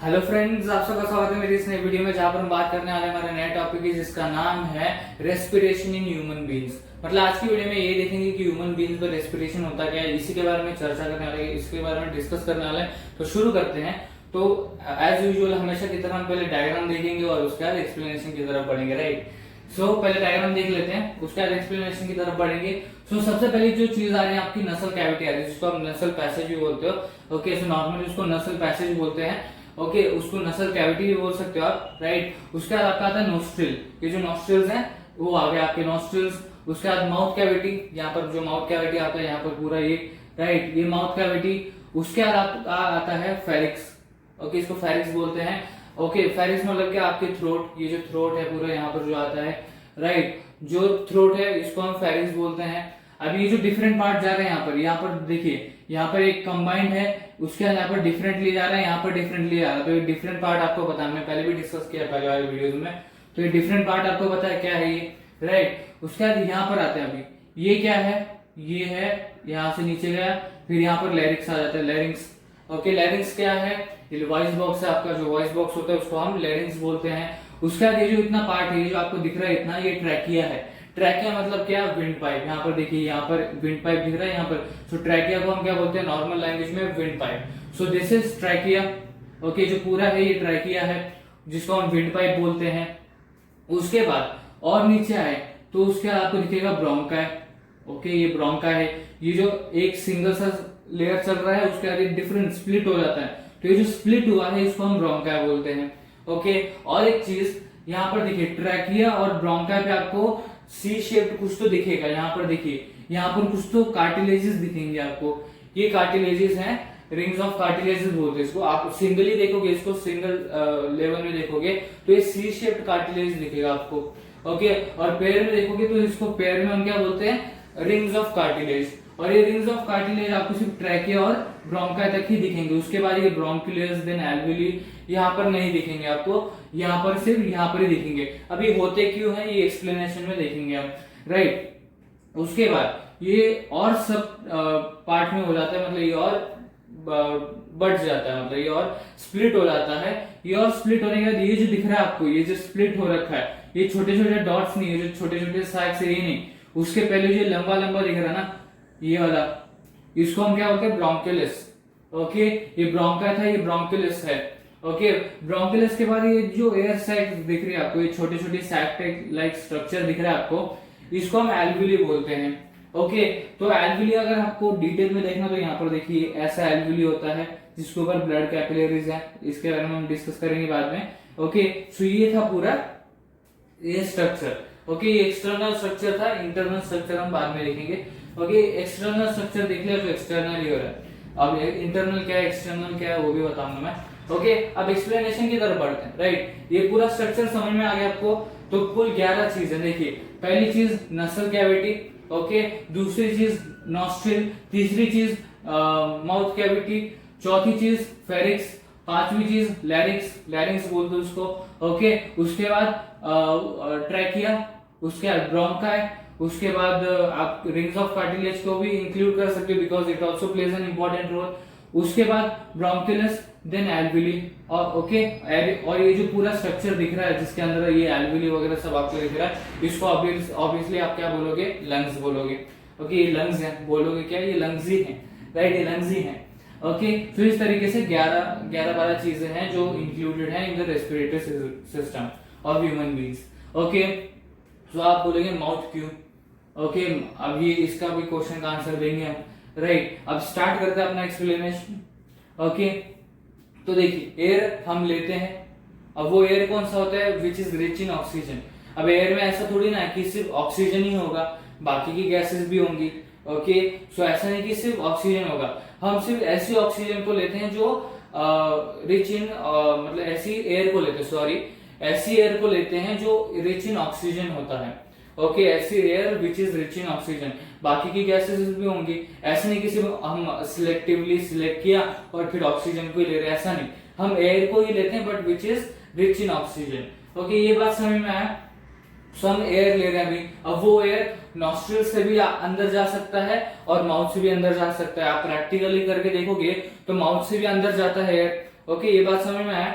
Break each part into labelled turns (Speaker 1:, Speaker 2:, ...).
Speaker 1: Hello friends, आप सबका स्वागत है मेरी इस नई वीडियो में जहां पर हम बात करने वाले हमारे नए टॉपिक की जिसका नाम है रेस्पिरेशन इन ह्यूमन बीइंग्स। मतलब आज की वीडियो में ये देखेंगे कि ह्यूमन बीइंग्स में रेस्पिरेशन होता क्या है, इसी के बारे में चर्चा करने वाले हैं, इसके बारे में डिस्कस करने वाले हैं। तो शुरू करते हैं। तो एज यूजुअल हमेशा की तरह हम पहले डायग्राम देखेंगे और उसके बाद एक्सप्लेनेशन की तरफ बढ़ेंगे। राइट, सो पहले डायग्राम देख लेते हैं, उसके बाद एक्सप्लेनेशन की तरफ बढ़ेंगे। सो सबसे पहले जो चीज आ रही है आपकी नसल कैविटी आ रही है, जिसको आप नसल पैसेज भी बोलते हो। ओके, सो नॉर्मली उसको नसल पैसेज बोलते हैं। ओके, उसको नसल कैविटी भी बोल सकते हो आप। राइट, उसके बाद आपका आता है नोस्ट्रिल। ये जो नोस्ट्रिल्स हैं वो आ गए आपके नोस्ट्रिल्स। उसके बाद माउथ कैविटी, यहाँ पर जो माउथ कैविटी आता है यहाँ पर पूरा ये। राइट, ये माउथ कैविटी। उसके बाद आपका आता है फेरिक्स। ओके, इसको फेरिक्स बोलते हैं। ओके, फेरिक्स मतलब क्या, आपके थ्रोट, ये जो थ्रोट है पूरा यहाँ पर जो आता है। राइट, जो थ्रोट है इसको हम फेरिक्स बोलते हैं। अब ये जो डिफरेंट पार्ट जा रहे हैं यहाँ पर देखिए, यहाँ पर एक कंबाइंड है, उसके बाद यहाँ पर डिफरेंटली जा रहा है, यहाँ पर डिफरेंटली जा रहा है। तो ये डिफरेंट पार्ट आपको पता है, मैं पहले भी डिस्कस किया पहले वाले वीडियोस में। तो ये डिफरेंट पार्ट आपको पता है क्या है ये। राइट, उसके बाद यहाँ पर आते हैं अभी, ये क्या है, ये है, यहाँ से नीचे गया, फिर यहाँ पर लैरिक्स आ जाता है, लैरिंग्स। ओके, लैरिंग्स क्या है, ये वॉइस बॉक्स है आपका, जो वॉइस बॉक्स होता है उसको हम लैरिंग्स बोलते हैं। उसके बाद ये जो इतना पार्ट है, ये जो आपको दिख रहा है इतना, ये ट्रैकिया है। ट्रैकिया मतलब क्या, विंड पाइप। यहाँ पर देखिए, यहाँ पर विंड पाइप दिख रहा है यहाँ पर। सो ट्रैकिया को हम क्या बोलते हैं नॉर्मल लैंग्वेज में, wind pipe. So this is trachea. Okay, जो पूरा है ये ट्रैकिया है, जिसको हम विंड पाइप बोलते हैं। उसके बाद और नीचे आए तो उसके बाद आपको दिखेगा ब्रोंकाई। ओके, ये ब्रोंकाई है। ये जो एक सिंगल सा लेयर चल रहा है उसके बाद एक डिफरेंट स्प्लिट हो जाता है, तो ये जो स्प्लिट हुआ है इसको हम ब्रोंकाई बोलते हैं। ओके, और एक चीज यहाँ पर देखिए, ट्रैकिया और ब्रोंकाई पे आपको सी शेप्ड कुछ तो दिखेगा। यहाँ पर देखिए, यहाँ पर कुछ तो कार्टिलेजेस दिखेंगे आपको। ये कार्टिलेजेस हैं, रिंग्स ऑफ कार्टिलेजेस बोलते हैं इसको। आप सिंगली देखोगे इसको, सिंगल लेवल में देखोगे तो ये सी शेप्ड कार्टिलेज दिखेगा आपको। ओके, और पैर में देखोगे तो इसको पैर में हम क्या बोलते हैं, रिंग्स ऑफ कार्टिलेज। और ये रिंग्स ऑफ कार्टिलेज आपको सिर्फ ट्रैकिया और ब्रोंकाई तक ही दिखेंगे। उसके बाद ये ब्रोंकुलस देन एल्वियोली यहाँ पर नहीं दिखेंगे आपको, यहाँ पर सिर्फ यहाँ पर ही दिखेंगे। अभी होते क्यों है ये एक्सप्लेनेशन में देखेंगे हम। राइट, उसके बाद ये और सब पार्ट में हो जाता है, मतलब ये और बढ़ जाता है, मतलब ये और स्प्लिट हो जाता है। ये और स्प्लिट होने के बाद ये जो दिख रहा है आपको, ये जो स्प्लिट हो रखा है, ये छोटे छोटे डॉट्स नहीं है, जो छोटे छोटे साइड से, ये नहीं, उसके पहले जो लंबा लंबा दिख रहा है ना, ये वाला, इसको हम क्या बोलते हैं, ब्रोंकुलस। ओके, ये ब्रोंकाई था, ये ब्रोंकुलस है। ओके, ब्रोंकुलस के बाद ये जो एयर सैक दिख रही है आपको, ये छोटे छोटे सैक लाइक स्ट्रक्चर दिख रहा है आपको, इसको हम एल्वियोली बोलते हैं। ओके, तो एल्वियोली अगर आपको डिटेल में देखना तो यहाँ पर देखिए, ऐसा एल्वियोली होता है जिसके ऊपर ब्लड कैपिलरीज है, इसके बारे में हम डिस्कस करेंगे बाद में। ओके, सो ये था पूरा ये स्ट्रक्चर। ओके, ये एक्सटर्नल स्ट्रक्चर था, इंटरनल स्ट्रक्चर हम बाद में देखेंगे। ओके, एक्सटर्नल स्ट्रक्चर देख लिया तो एक्सटर्नल ही हो रहा है। अब इंटरनल क्या है, एक्सटर्नल क्या है, वो भी बताऊंगा मैं। ओके, अब एक्सप्लेनेशन की तरफ बढ़ते हैं। राइट, ये पूरा स्ट्रक्चर समझ में आ गया आपको। तो कुल 11 चीजें देखिए, पहली चीज नसल कैविटी। ओके, दूसरी चीज नॉस्ट्रिल, तीसरी चीज माउथ कैविटी, चौथी चीज फेरिक्स, पांचवी चीज लैरिक्स, लैरिंग्स बोलते हैं उसको। ओके, उसके बाद ट्रैकिया, उसके बाद ब्रोंकाई, उसके बाद आप रिंग्स ऑफ कार्टिलेज को भी इंक्लूड कर सकते हो because it also plays an important role. उसके बाद ब्रोंकुलस देन एल्वियोली। और ओके, और ये जो पूरा स्ट्रक्चर दिख रहा है जिसके अंदर ये एल्वियोली वगैरह सब आपको दिख रहा है, इसको ऑब्वियसली आप क्या बोलोगे, लंग्स बोलोगे। ओके, ये लंग्स हैं, बोलोगे क्या, ये लंग्स ही हैं। राइट, ये लंग्स ही हैं। ओके, तो इस तरीके से 11-12 चीजें हैं जो इंक्लूडेड हैं in the respiratory system of human beings. Okay, तो आप बोलेंगे माउथ क्यों। ओके, अब ये इसका भी क्वेश्चन का आंसर देंगे हम। राइट, अब स्टार्ट करते हैं अपना एक्सप्लेनेशन। ओके, तो देखिए, एयर हम लेते हैं। अब वो एयर कौन सा होता है, विच इज रिच इन ऑक्सीजन। अब एयर में ऐसा थोड़ी ना है कि सिर्फ ऑक्सीजन ही होगा, बाकी की गैसेस भी होंगी। ओके, सो ऐसा नहीं कि सिर्फ ऑक्सीजन होगा, हम सिर्फ ऐसी ऑक्सीजन को लेते हैं जो रिच इन मतलब ऐसी एयर को लेते हैं, सॉरी, ऐसी एयर को लेते हैं जो रिच इन ऑक्सीजन होता है। ओके, ऐसी air which is rich in oxygen, बाकी की गैसेस भी होंगी। ऐसा नहीं कि सिर्फ हम सिलेक्टिवली सिलेक्ट किया और फिर ऑक्सीजन को ही ले रहे हैं, ऐसा नहीं, हम एयर को ही लेते हैं but which is rich in oxygen. Okay, ये बात समझ में आया। सो हम एयर ले रहे हैं अभी, अब वो एयर नॉस्ट्रिल से भी अंदर जा सकता है और माउथ से भी अंदर जा सकता है। आप प्रैक्टिकली करके देखोगे तो माउथ से भी अंदर जाता है एयर, ओके, ये बात समझ में आया।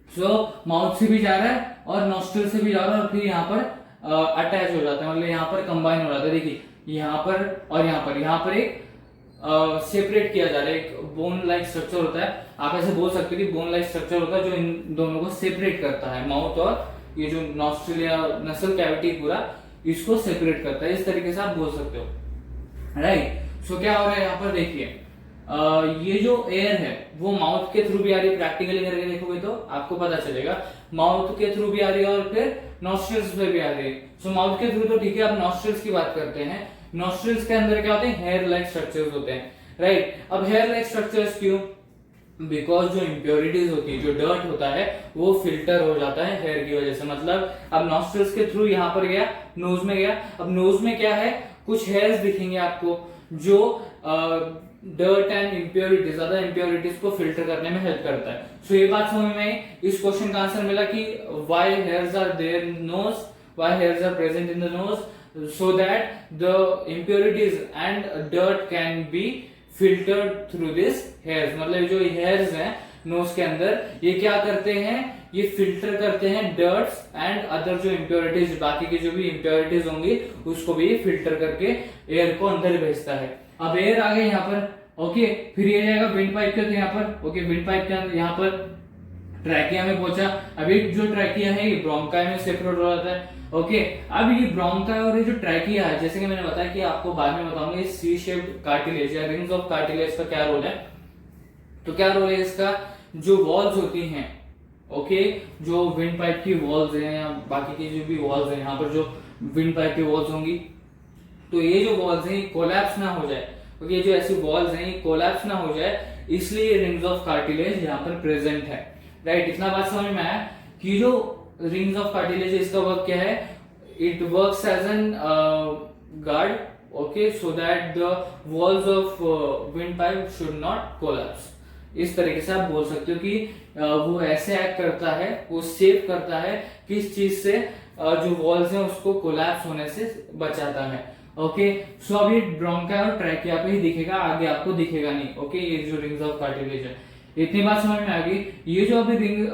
Speaker 1: सो माउथ से भी जा रहा है और नॉस्ट्रल से भी जा रहा है और फिर यहाँ पर अटैच हो जाता है, मतलब यहाँ पर कंबाइन हो जाता है। देखिए यहाँ पर और यहाँ पर एक सेपरेट किया जा रहा है, एक बोन लाइक स्ट्रक्चर होता है। आप ऐसे बोल सकते हो कि बोन लाइक स्ट्रक्चर होता है जो इन दोनों को सेपरेट करता है, माउथ और ये जो नॉस्ट्रल या नसल कैविटी पूरा इसको सेपरेट करता है। इस तरीके से आप बोल सकते हो, राइट। सो क्या हो रहा है यहाँ पर देखिए, ये जो एयर है वो माउथ के थ्रू भी आ रही है। प्रैक्टिकली करके देखोगे तो आपको पता चलेगा, माउथ के थ्रू भी आ रही है और फिर नॉस्ट्रल्स पे भी आ रही है। सो माउथ के थ्रू तो ठीक है, अब नॉस्ट्रल्स की बात करते हैं। नॉस्ट्रल्स के अंदर क्या होते हैं, हेयर लाइक स्ट्रक्चर्स होते हैं, राइट। अब हेयर लाइक स्ट्रक्चर्स क्यों? बिकॉज जो इम्प्योरिटीज होती है, जो डर्ट होता है वो फिल्टर हो जाता है हेयर की वजह से। मतलब अब नॉस्ट्रल्स के थ्रू यहाँ पर गया, नोज में गया। अब नोज में क्या है, कुछ हेयर्स दिखेंगे आपको जो डर्ट एंड इम्प्योरिटीज, ज्यादा इम्प्योरिटीज को फिल्टर करने में हेल्प करता है। सो ये बात समझ में, इस क्वेश्चन का आंसर मिला कि why hairs are there in nose, why hairs are present in the nose, so that the impurities and dirt can be filtered through this hairs। मतलब जो hairs हैं नोज के अंदर, ये क्या करते हैं, ये फिल्टर करते हैं डर्ट्स एंड अदर जो इम्प्योरिटीज, बाकी की जो भी इम्प्योरिटीज होंगी उसको भी ये फिल्टर करके एयर को अंदर भेजता है। अब एयर आ गया यहाँ पर, ओके। फिर ये जाएगा विंड पाइप के यहाँ पर, ओके। विंड पाइप के अंदर यहाँ पर ट्रैकिया में पहुंचा। अभी जो ट्रैकिया है ये ब्रोंकाई में सेपरेट हो जाता है, ओके। अब ये ब्रोंकाई और ये जो ट्रैकिया है, जैसे कि मैंने बताया कि आपको बाद में बताऊंगा, इस सी शेप्ड कार्टिलेज या रिंग्स ऑफ कार्टिलेज का क्या रोल है। तो क्या रोल है इसका, जो वॉल्स होती हैं, ओके, जो विंड पाइप की वॉल्स हैं या बाकी की जो भी वॉल्स हैं, यहाँ पर जो विंड पाइप की वॉल्स होंगी, तो ये जो वॉल्स हैं कोलैप्स ना हो जाए, ओके। ये जो ऐसी वॉल्स हैं ये कोलैप्स ना हो जाए, इसलिए रिंग्स ऑफ कार्टिलेज यहाँ पर प्रेजेंट है, राइट। इतना बात समझ में आया कि जो रिंग्स ऑफ कार्टिलेज इसका वर्क क्या है, it works as a guard, okay, so that the walls of windpipe should not collapse. इस तरीके से आप बोल सकते हो कि वो ऐसे एक्ट करता है, वो सेव करता है किस चीज से, जो वॉल्स हैं उसको कोलैप्स होने से बचाता है, ओके। सो अब ये ब्रोंकाई और ट्रैकिया पे ही दिखेगा, आगे आपको दिखेगा नहीं, ओके। ये जो रिंग्स ऑफ कार्टिलेज है, इतनी बात समझ में आ गई। ये जो अभी रिंग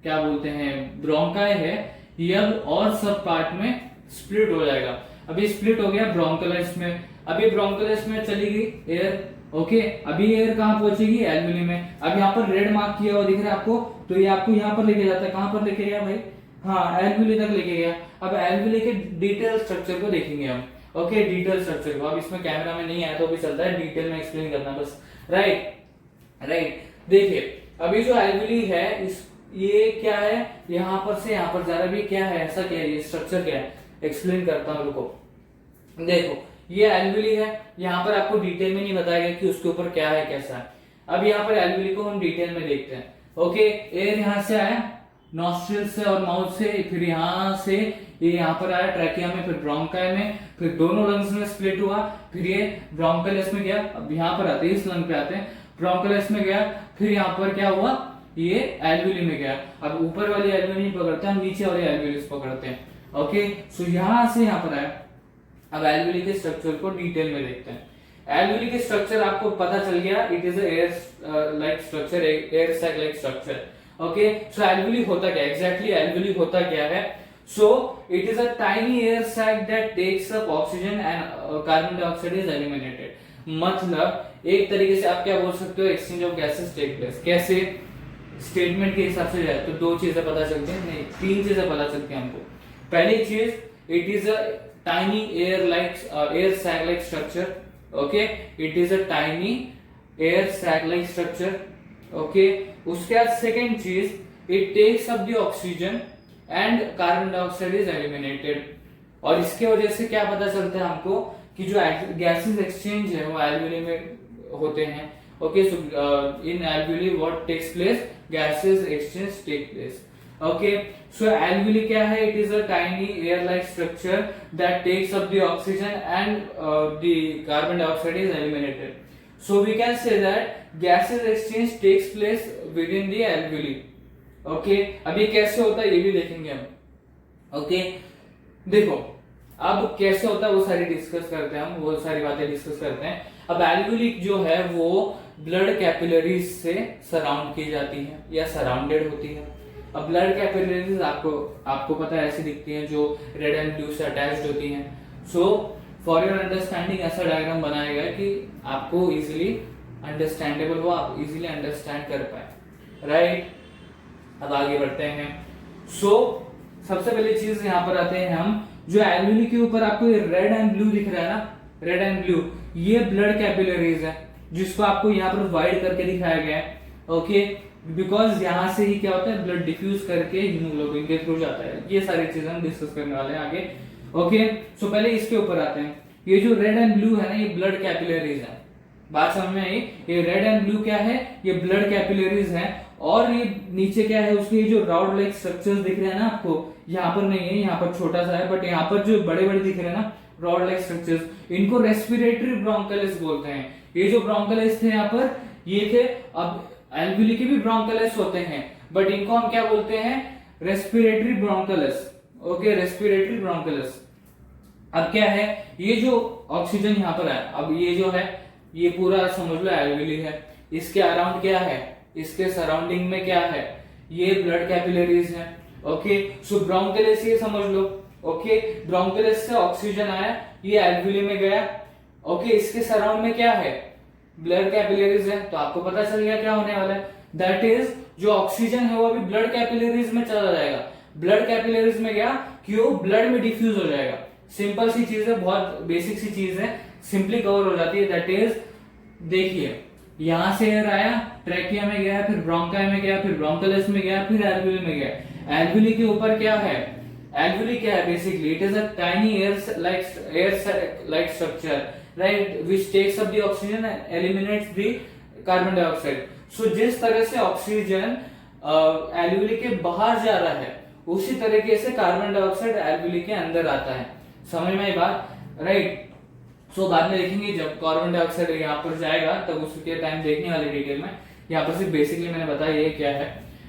Speaker 1: क्या बोलते हैं ब्रोंकाई है, ये अब और सब पार्ट में स्प्लिट हो जाएगा। अभी स्प्लिट हो गया ब्रोंकोलस में, अभी ब्रोंकोलस में चली गई एयर, ओके। अभी एयर कहाँ पहुंचेगी, एल्विली में। अब यहाँ पर रेड मार्क किया हुआ दिख रहा है आपको, तो ये आपको यहाँ पर लेके जाता है, कहाँ पर लेके गया भाई, हाँ, एल्विली तक लेके गया। अब एल्विली के डिटेल स्ट्रक्चर को देखेंगे हम, ओके, डिटेल स्ट्रक्चर को। अब इसमें कैमरा में नहीं आया तो भी चलता है, डिटेल में एक्सप्लेन करना बस, राइट। देखिए अभी जो एल्विली है, इस ये क्या है, यहाँ पर से यहाँ पर जा रहा है, क्या है, ऐसा क्या है, ये स्ट्रक्चर क्या है, एक्सप्लेन करता हूँ, रुको। देखो ये एल्विली है, यहाँ पर आपको डिटेल में नहीं बताया गया कि उसके ऊपर क्या है, कैसा है। अब यहाँ पर एल्विली को हम डिटेल में देखते हैं, ओके। एयर यहाँ से आया नॉस्ट्रिल से और माउथ से, फिर यहाँ से ये यहाँ पर आया ट्रैकिया में, फिर ब्रोंकाई में, फिर दोनों लंग्स में स्प्लिट हुआ, फिर ये ब्रोंकोलस में गया। अब यहाँ पर आते हैं, इस लंग पे आते हैं, ब्रोंकोलस में गया, फिर यहाँ पर क्या हुआ, ये एल्विली में गया। अब ऊपर वाली एल्विली नहीं पकड़ते हम, नीचे वाली एल्विली पकड़ते हैं, ओके। सो यहाँ से यहाँ पर आया। अब एल्विली के स्ट्रक्चर को डिटेल में देखते हैं। एल्विली के स्ट्रक्चर आपको पता चल गया, it is air like structure, air sac like structure, okay. So alveoli होता क्या, एग्जैक्टली एल्विली होता क्या है, so it is a tiny air sac that takes up oxygen and carbon dioxide is eliminated. मतलब एक तरीके से आप क्या बोल सकते हो, exchange of gases take place. कैसे, स्टेटमेंट के हिसाब से जाए तो दो चीजें पता चलती हैं, नहीं तीन चीजें पता चलती हैं हमको। पहली चीज, it is a tiny air sac like structure, okay, it is a tiny air sac like structure, okay. उसके बाद सेकेंड चीज, it takes up the oxygen and carbon dioxide is eliminated. और इसके वजह से क्या पता चलता है हमको कि जो गैसेस एक्सचेंज है वो एल्विली में होते हैं, okay. So in alveoli what takes place, gases exchange take place, okay. So alveoli क्या है, it is a tiny air like structure that takes up the oxygen and the carbon dioxide is eliminated. So we can say that gases exchange takes place within the alveoli, okay. अब ये कैसे होता है ये भी देखेंगे हम, okay. देखो अब कैसे होता है वो सारी डिस्कस करते हैं हम, वो सारी बातें डिस्कस करते हैं। अब एल्विली जो है वो ब्लड कैपिलरीज से सराउंड की जाती है या सराउंडेड होती है। अब ब्लड कैपिलरीज आपको पता है ऐसी दिखती हैं जो रेड एंड ब्लू से अटैच्ड होती हैं। सो फॉर योर अंडरस्टैंडिंग ऐसा डायग्राम बनाया गया कि आपको इजीली अंडरस्टैंडेबल हो, आप इजीली अंडरस्टैंड कर पाए, राइट। अब आगे बढ़ते हैं। सो सबसे पहली चीज यहाँ पर आते हैं हम, जो एल्वेली के ऊपर आपको रेड एंड ब्लू दिख रहा है ना, रेड एंड ब्लू, ये ब्लड कैपिलरीज है जिसको आपको यहाँ पर वाइड करके दिखाया गया है। ओके, बिकॉज यहाँ से ही क्या होता है, ब्लड डिफ्यूज करके हीमोग्लोबिन के थ्रू जाता है। ये सारी चीजें हम डिस्कस करने वाले हैं आगे। ओके, सो पहले इसके ऊपर आते हैं। ये जो रेड एंड ब्लू है ना, ये ब्लड कैपिलरीज है। बात समझ में आई? ये रेड एंड ब्लू क्या है, ये ब्लड कैपिलरीज है। और ये नीचे क्या है, उसके जो राउड लाइक स्ट्रक्चर्स दिख रहे हैं ना आपको, यहाँ पर नहीं है, यहाँ पर छोटा सा है, बट यहाँ पर जो बड़े बड़े दिख रहे हैं ना रॉड लाइक स्ट्रक्चर्स, इनको रेस्पिरेटरी ब्रोंकलिस बोलते हैं। ये जो ब्रोंकलिस थे यहाँ पर, ये थे। अब एल्वेली के भी ब्रोंकलिस होते हैं, बट इनको हम क्या बोलते हैं, respiratory bronchioles. Okay, respiratory bronchioles. अब क्या है, ये जो ऑक्सीजन यहाँ पर है, अब ये जो है ये पूरा समझ लो एल्वेली है। इसके अराउंड क्या है, इसके सराउंडिंग में क्या है, ये ब्लड कैपिलरीज है। ओके, सो ब्रोंकलिस ये समझ लो। ओके, ब्रोंकलिस से ऑक्सीजन आया, ये एल्वेली में गया। ओके, इसके सराउंड में क्या है, ब्लड कैपिलरीज है। तो आपको पता चल गया क्या होने वाला है, दैट इज जो ऑक्सीजन है वो अभी ब्लड कैपिलरीज में चला जाएगा। ब्लड कैपिलरीज में गया, क्यों, ब्लड में डिफ्यूज हो जाएगा। सिंपल सी चीज है, बहुत बेसिक सी चीज है, सिंपली कवर हो जाती है। दैट इज, देखिए यहां से एयर आया, ट्रैकिया में गया, फिर ब्रोंकाई में गया, फिर ब्रोंकलिस में गया, फिर एल्वेली में गया। एल्वेली के ऊपर क्या है, एल्वेली क्या है, basically it is a tiny air like structure, right, which takes up the oxygen and eliminates the carbon dioxide. So जिस तरह से ऑक्सीजन एल्वेली के बाहर जा रहा है, उसी तरीके से कार्बन डाइऑक्साइड एल्वेली के अंदर आता है। समझ में आई बात, राइट। सो बाद में देखेंगे जब कार्बन डाइऑक्साइड यहाँ पर जाएगा, तब उसके टाइम देखने वाले डिटेल में। यहाँ पर सिर्फ बेसिकली मैंने बताया ये क्या है,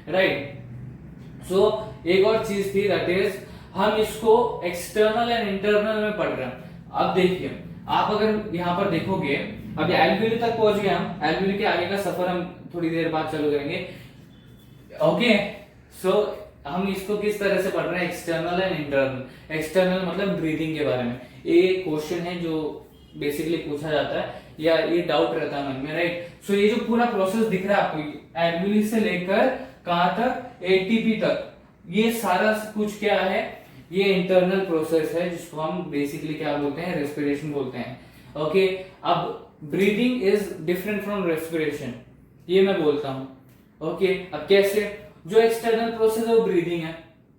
Speaker 1: राइट। सो एक और चीज थी, दैट इज हम इसको एक्सटर्नल एंड इंटरनल में पढ़ रहे हैं। अब देखिए, आप अगर यहाँ पर देखोगे, अभी एल्वेली तक पहुंच गए हम, एल्वेली के आगे का सफर हम थोड़ी देर बाद चालू करेंगे। ओके, सो हम इसको किस तरह से पढ़ रहे हैं, एक्सटर्नल एंड इंटरनल। एक्सटर्नल मतलब ब्रीदिंग के बारे में। ये क्वेश्चन है जो बेसिकली पूछा जाता है, या ये डाउट रहता है मन में, राइट। सो ये जो पूरा प्रोसेस दिख रहा है आपको, एल्वेली से लेकर कहां तक, एटीपी तक, ये सारा कुछ क्या है, ये इंटरनल प्रोसेस है, जिसको हम बेसिकली क्या बोलते हैं, रेस्पिरेशन बोलते हैं। ओके, अब breathing is different from respiration, ये मैं बोलता हूं। ओके, अब कैसे, जो एक्सटर्नल प्रोसेस है वो ब्रीदिंग है।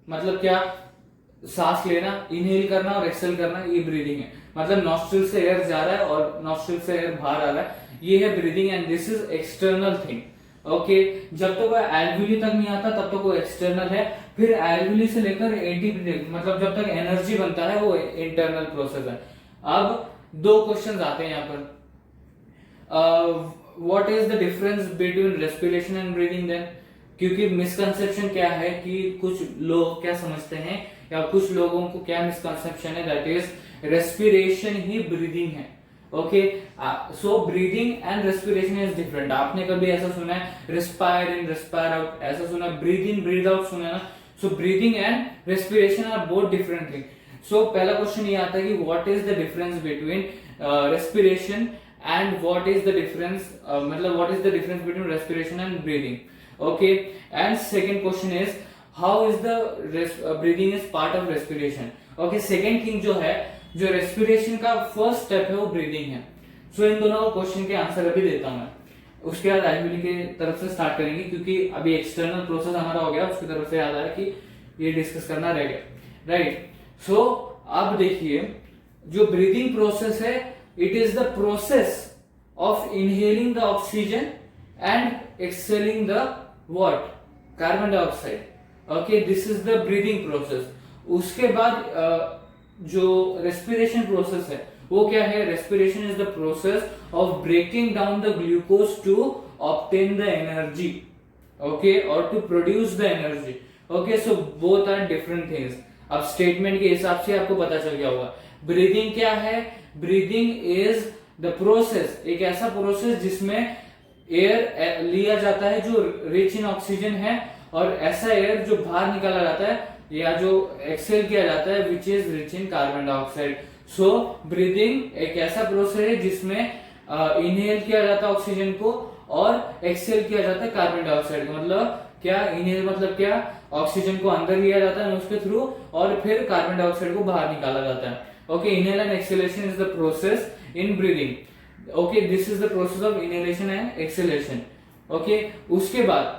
Speaker 1: मतलब क्या, सांस लेना, इनहेल करना और एक्सहेल करना, ये ब्रीदिंग है। मतलब नॉस्ट्रिल से एयर जा रहा है और नॉस्ट्रिल से एयर बाहर आ रहा है, ये है breathing, and this is external thing. Okay, जब तक वो एल्वेली तक नहीं आता तब तक वो एक्सटर्नल है। फिर एल्वेली से लेकर एटीपी तक, मतलब जब तक एनर्जी बनता है, वो इंटरनल प्रोसेस है। अब दो क्वेश्चन आते हैं यहाँ पर, what is the difference between respiration and breathing then. क्योंकि मिसकंसेप्शन क्या है कि कुछ लोग क्या समझते हैं, या कुछ लोगों को क्या मिसकंसेप्शन है, दैट इज रेस्पिरेशन ही ब्रीदिंग है। Okay, so breathing and respiration is different. आपने कभी ऐसा सुना है, रिस्पायर इन रिस्पायर आउट, ऐसा सुना है, ब्रीद इन ब्रीद आउट सुना है ना। So breathing and respiration are both different thing. So पहला क्वेश्चन ये आता है कि what is the difference between respiration and what is the difference, मतलब what is the difference between respiration and breathing. Okay, and second question is how is the breathing is part of respiration. Okay, second thing जो है, जो respiration का first step है वो breathing है। So इन दोनों question के आंसर अभी देता हूं मैं, उसके बाद एल्वेली के तरफ से स्टार्ट करेंगे, क्योंकि अभी एक्सटर्नल प्रोसेस हमारा हो गया, उसकी तरफ से याद आया कि ये डिस्कस करना रह गया, राइट। सो अब देखिए, जो ब्रीदिंग प्रोसेस है, it is the process of inhaling the oxygen and exhaling the what, carbon dioxide. Okay, this is the breathing process. उसके बाद जो रेस्पिरेशन प्रोसेस है वो क्या है, respiration is the process of breaking down the glucose to obtain the energy, okay, और to produce the energy. Okay, so both are different things. अब statement के हिसाब से आपको पता चल गया होगा। ब्रीदिंग क्या है, ब्रीदिंग इज द प्रोसेस, एक ऐसा प्रोसेस जिसमें एयर लिया जाता है जो रिच इन ऑक्सीजन है, और ऐसा एयर जो बाहर निकाला जाता है या जो एक्सेल किया जाता है विच is rich in carbon dioxide. So breathing एक ऐसा प्रोसेस है जिसमें इनहेल किया जाता है ऑक्सीजन को और एक्सेल किया जाता है कार्बन डाइऑक्साइड को। मतलब क्या, इनहेल मतलब क्या, ऑक्सीजन को अंदर लिया जाता है उसके थ्रू और फिर कार्बन डाइऑक्साइड को बाहर निकाला जाता है। Okay, inhale and acceleration is the process in breathing. Okay, this is the process of inhalation and acceleration. Okay, उसके बाद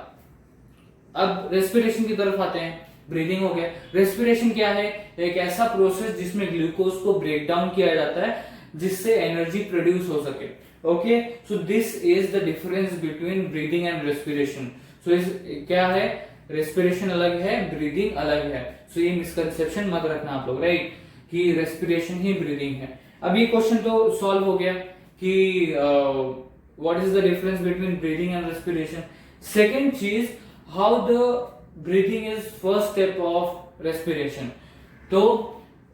Speaker 1: अब रेस्पिरेशन की तरफ आते हैं। ब्रीदिंग हो गया। रेस्पिरेशन क्या है? एक ऐसा प्रोसेस जिसमें ग्लूकोज को ब्रेक डाउन किया जाता है जिससे एनर्जी प्रोड्यूस हो सके। Okay, so this is the difference between breathing and respiration. So क्या है, रेस्पिरेशन अलग है, ब्रीदिंग अलग है। सो ये मिसकंसेप्शन मत रखना आप लोग, राइट, कि रेस्पिरेशन ही ब्रीदिंग है। अब ये क्वेश्चन तो सॉल्व हो गया कि what is the difference between breathing and respiration. Second चीज, how the breathing is first step of respiration. तो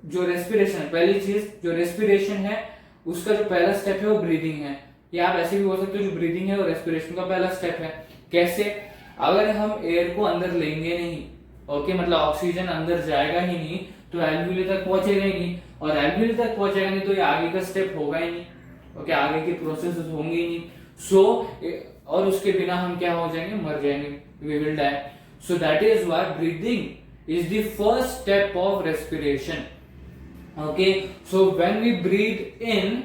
Speaker 1: जो रेस्पिरेशन है, पहली चीज जो रेस्पिरेशन है उसका जो पहला स्टेप है वो ब्रीदिंग है, या आप ऐसे भी बोल सकते हो जो ब्रीदिंग है वो रेस्पिरेशन का पहला स्टेप है। कैसे? अगर हम एयर को अंदर लेंगे नहीं, ओके, मतलब ऑक्सीजन अंदर जाएगा ही नहीं तो एल्वियोली तक पहुंचेगा ही नहीं, और एल्वियोली तक पहुंचेगा नहीं तो ये आगे का स्टेप होगा ही नहीं। ओके, आगे की प्रोसेस होंगे ही नहीं। सो और उसके बिना हम क्या हो जाएंगे, मर जाएंगे, we will die. So that is why breathing is the first step of respiration. Okay, so when we breathe in,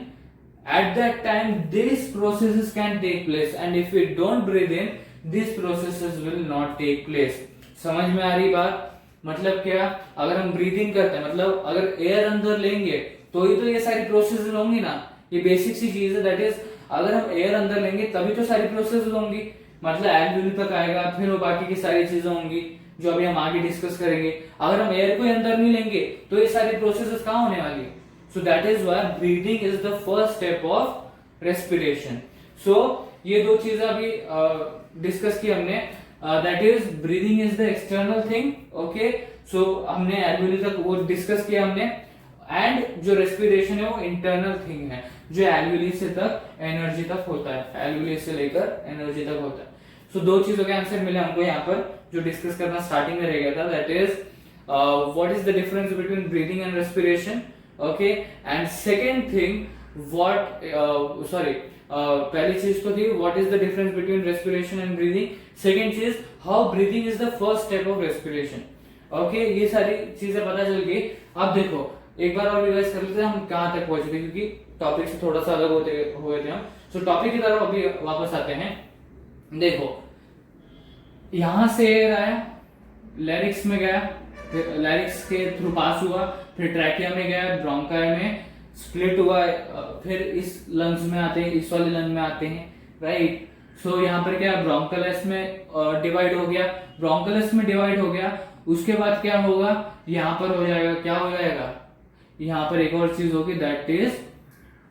Speaker 1: at that time these processes can take place, and if we don't breathe in, these processes will not take place. समझ में आ रही बात? मतलब क्या, अगर हम breathing करते हैं मतलब अगर एयर अंदर लेंगे तो ही तो ये सारी प्रोसेस होंगी ना। ये बेसिक सी चीज है, दैट इज अगर हम एयर अंदर लेंगे तभी तो सारी प्रोसेस होंगी, मतलब एल्वियोली तक आएगा, फिर वो बाकी की सारी चीजें होंगी जो अभी हम आगे डिस्कस करेंगे। अगर हम एयर को अंदर नहीं लेंगे तो ये सारी प्रोसेसेस कहाँ होने वाली? So that is why breathing is the first step of respiration. So ये दो चीजें अभी डिस्कस की हमने, that is breathing is the external thing. Okay, so हमने एल्वियोली तक वो डिस्कस किया हमने, एंड जो रेस्पिरेशन है वो इंटरनल थिंग है जो एल्वियोली से तक एनर्जी तक होता है, एल्वियोली से लेकर एनर्जी तक होता है। सो दो चीजों के आंसर मिले हमको यहाँ पर जो डिस्कस करना स्टार्टिंग में रह गया था, that is what is the difference between breathing and respiration. Okay, and second thing what पहली चीज तो थी what is the difference between respiration and breathing. Second चीज how breathing is the first step of respiration. Okay, ये सारी चीजें पता चल गई। अब देखो एक बार और रिवाइज कर लेते हैं हम कहां तक पहुंचे थे, क्योंकि टॉपिक से थोड़ा सा अलग होते हुए थे हम। सो टॉपिक की तरफ अभी वापस आते हैं। देखो यहां से एयर आया, लैरिक्स में गया, फिर लैरिक्स के थ्रू पास हुआ, फिर ट्रैकिया में गया, ब्रोंकाई में स्प्लिट हुआ, फिर इस लंग्स में आते हैं, इस वाले लंग में आते हैं, राइट। सो यहाँ पर क्या ब्रोंकलस में डिवाइड हो गया, ब्रोंकलस में डिवाइड हो गया, उसके बाद क्या होगा, यहाँ पर हो जाएगा, क्या हो जाएगा, यहाँ पर एक और चीज होगी, दैट इज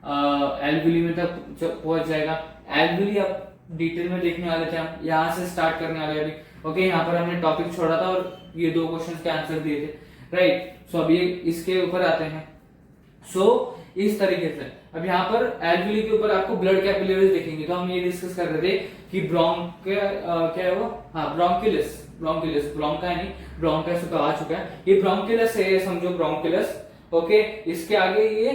Speaker 1: एल्वियोली में तक पहुंच जाएगा। एल्वियोली अब डिटेल में देखने वाले थे हम, यहाँ से स्टार्ट करने वाले अभी। ओके, यहाँ पर हमने टॉपिक छोड़ा था और ये दो क्वेश्चंस के आंसर दिए थे, राइट। सो अब ये इसके ऊपर आते हैं। सो इस तरीके से अब यहाँ पर एल्वियोली के ऊपर आपको ब्लड कैपिलरीज दिखेंगे। तो हम ये डिस्कस कर रहे थे कि क्या है वो, हाँ ब्रोंकुलस, ब्रोंका नहीं, ब्रोंकस तो आ चुका है, ये ब्रोंकुलस है, समझो ब्रोंकुलस। ओके, इसके आगे ये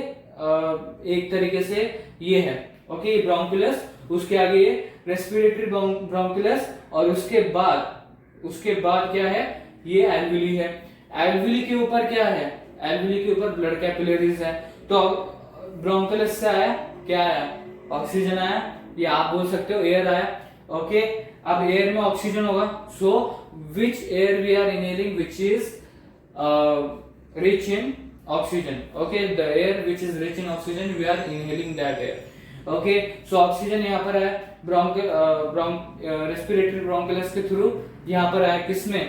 Speaker 1: एक तरीके से ये है, ओके, ये ब्रोंकुलस, उसके आगे ये रेस्पिरेटरी ब्रोंकुलस, और उसके बाद क्या है, ये एल्वियोली है। एल्वियोली के ऊपर क्या है, एल्वियोली के ऊपर ब्लड कैपिलरीज है। तो ब्रोंकुलस से आया, क्या आया, ऑक्सीजन आया, या आप बोल सकते हो एयर आया। ओके, अब एयर में ऑक्सीजन होगा, so which air we are inhaling which is rich in oxygen. Okay, the air which is rich in oxygen, we are inhaling that air. Okay, so oxygen यहाँ पर है respiratory ब्रोंकुलस के through, यहाँ पर आया किसमें,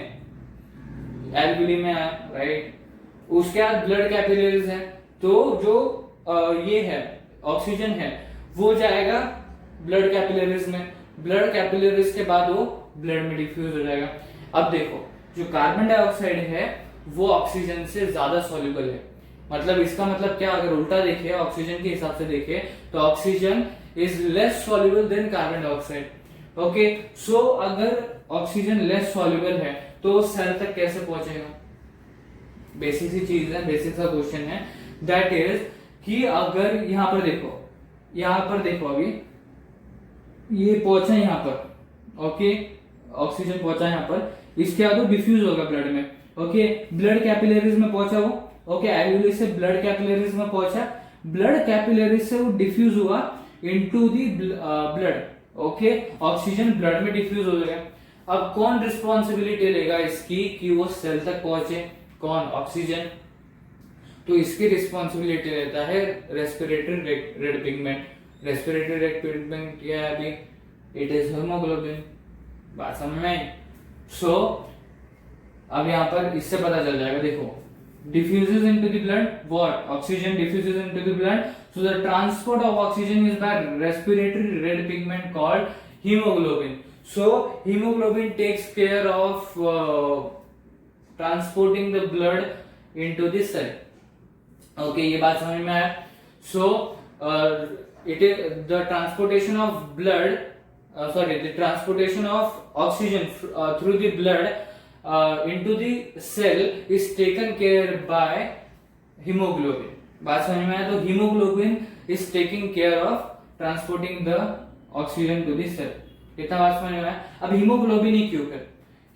Speaker 1: एल्वियोली में आया, राइट। उसके बाद ब्लड कैपिलरीज है, तो जो ये है ऑक्सीजन है वो जाएगा ब्लड कैपिलरीज में, ब्लड कैपिलरीज के बाद वो ब्लड में डिफ्यूज हो जाएगा। अब देखो जो कार्बन डाइऑक्साइड है वो ऑक्सीजन से ज्यादा सॉल्युबल है, मतलब इसका मतलब क्या, अगर उल्टा देखे ऑक्सीजन के हिसाब से देखे तो oxygen is less soluble than carbon dioxide. Okay, so अगर ऑक्सीजन लेस सॉल्युबल है तो सेल तक कैसे पहुंचेगा? बेसिक सी चीज है, बेसिक सा क्वेश्चन है, दैट इज कि अगर यहां पर देखो अभी ये पहुंचा यहां पर, ओके, ऑक्सीजन पहुंचा यहां पर, इसके बाद वो डिफ्यूज होगा ब्लड में, ओके, ब्लड कैपिलरीज में पहुंचा वो, ओके, एल्वियोली से ब्लड कैपिलरीज में पहुंचा, ब्लड कैपिलरीज से वो डिफ्यूज हुआ into the blood, okay, oxygen blood में डिफ्यूज हो गया। अब कौन रिस्पॉन्सिबिलिटी लेगा इसकी कि वो सेल तक पहुंचे? कौन? ऑक्सीजन। तो इसकी रिस्पॉन्सिबिलिटी लेता है respiratory red pigment. Respiratory red pigment क्या है अभी? It is haemoglobin. बात समझ में आई? सो अब यहां पर इससे पता चल जाएगा, देखो, diffuses into the blood, what? Oxygen diffuses into the blood, so the transport of oxygen is by respiratory red pigment called hemoglobin. So hemoglobin takes care of transporting the blood into the cell. Okay, ये बात समझ में आया? So it is the transportation of blood, the transportation of oxygen through the blood into the cell is taken care by hemoglobin. बात समझ में आया? तो hemoglobin is taking care of transporting the oxygen to the cell. इतना बात समझ में आया? अब hemoglobin ही क्यों है?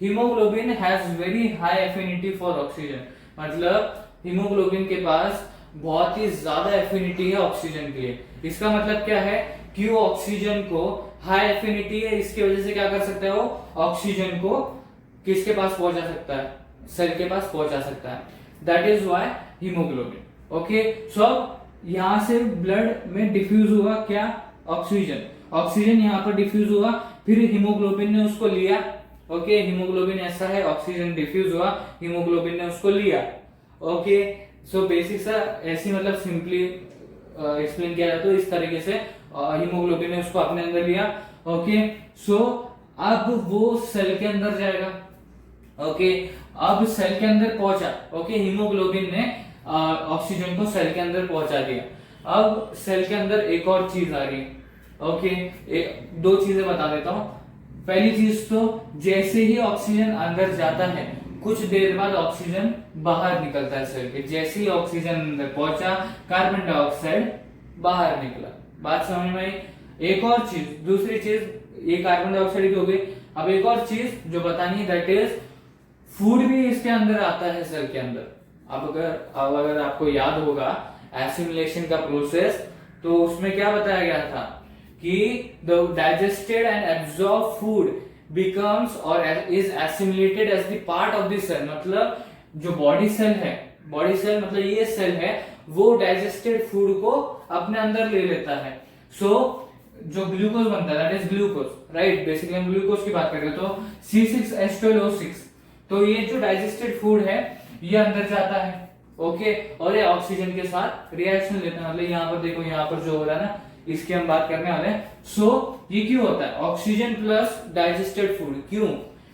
Speaker 1: Hemoglobin has very high affinity for oxygen. मतलब hemoglobin के पास बहुत ही ज्यादा एफिनिटी है ऑक्सीजन के लिए। इसका मतलब क्या है कि वो ऑक्सीजन को हाई एफिनिटी है, इसकी वजह से क्या कर सकता है, वो ऑक्सीजन को किसके पास पहुंचा सकता है? सेल के पास पहुंचा सकता है। That is why haemoglobin. Okay, so यहां से ब्लड में डिफ्यूज हुआ क्या? ऑक्सीजन। ऑक्सीजन यहां पर डिफ्यूज हुआ, फिर हीमोग्लोबिन ने उसको लिया। ओके, हीमोग्लोबिन ऐसा है, ऑक्सीजन डिफ्यूज हुआ, हीमोग्लोबिन ने उसको लिया। ओके, सो बेसिक सा ऐसी मतलब सिंपली एक्सप्लेन किया जाए तो इस तरीके से हीमोग्लोबिन ने उसको अपने अंदर लिया। ओके, सो अब वो सेल के अंदर जाएगा। ओके, अब सेल के अंदर पहुंचा। ओके, हीमोग्लोबिन ने ऑक्सीजन को सेल के अंदर पहुंचा दिया। अब सेल के अंदर एक और चीज आ रही है। ओके, दो चीजें बता देता हूं। पहली चीज तो जैसे ही ऑक्सीजन अंदर जाता है कुछ देर बाद ऑक्सीजन बाहर निकलता है सेल के। जैसे ही ऑक्सीजन अंदर पहुंचा कार्बन डाइऑक्साइड बाहर निकला। बात समझ में आई? एक और चीज, दूसरी चीज, ये कार्बन डाइऑक्साइड की हो गई। अब एक और चीज जो बतानी है, दैट इज फूड भी इसके अंदर आता है सेल के अंदर। अब अगर आपको याद होगा एसिमिलेशन का प्रोसेस, तो उसमें क्या बताया गया था कि the digested and absorb food becomes or is assimilated as the part of the cell। मतलब जो बॉडी सेल है, बॉडी सेल मतलब ये सेल है, वो डाइजेस्टेड फूड को अपने अंदर ले लेता है। सो जो ग्लूकोज बनता है, that is glucose, right? Basically हम ग्लूकोज की बात कर रहे हैं, तो C6H12O6। तो ये जो डाइजेस्टेड फूड है ये अंदर जाता है। ओके, और ये ऑक्सीजन के साथ रिएक्शन लेता है। मतलब यहाँ पर देखो, यहाँ पर जो हो रहा है ना, इसकी हम बात करने वाले हैं। सो ये क्यों होता है? Oxygen plus digested food. क्यों?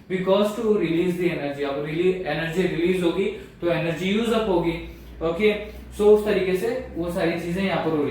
Speaker 1: Because to release the energy. अब एनर्जी रिलीज होगी तो एनर्जी यूज अप होगी। ओके, सो उस तरीके से वो सारी चीजें यहाँ पर हो रही है।